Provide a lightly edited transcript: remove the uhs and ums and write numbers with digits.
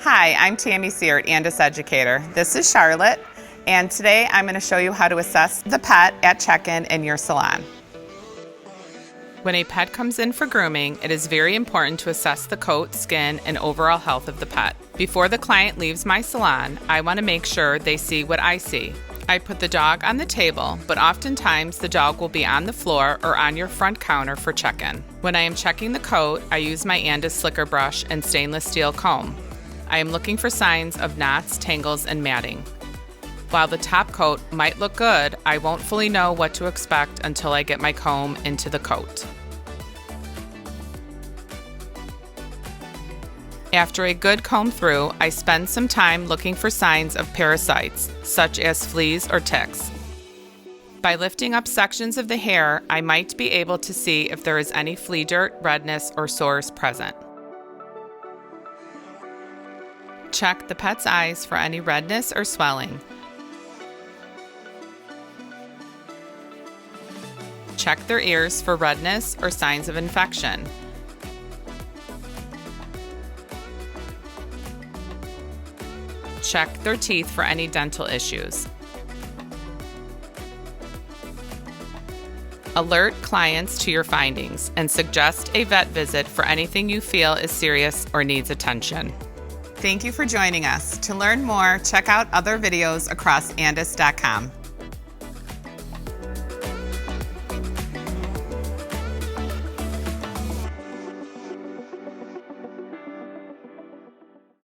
Hi, I'm Tammy Siert, Andis Educator. This is Charlotte, and today I'm going to show you how to assess the pet at check-in in your salon. When a pet comes in for grooming, it is very important to assess the coat, skin, and overall health of the pet. Before the client leaves my salon, I want to make sure they see what I see. I put the dog on the table, but oftentimes the dog will be on the floor or on your front counter for check-in. When I am checking the coat, I use my Andis slicker brush and stainless steel comb. I am looking for signs of knots, tangles, and matting. While the top coat might look good, I won't fully know what to expect until I get my comb into the coat. After a good comb through, I spend some time looking for signs of parasites, such as fleas or ticks. By lifting up sections of the hair, I might be able to see if there is any flea dirt, redness, or sores present. Check the pet's eyes for any redness or swelling. Check their ears for redness or signs of infection. Check their teeth for any dental issues. Alert clients to your findings and suggest a vet visit for anything you feel is serious or needs attention. Thank you for joining us. To learn more, check out other videos across andis.com.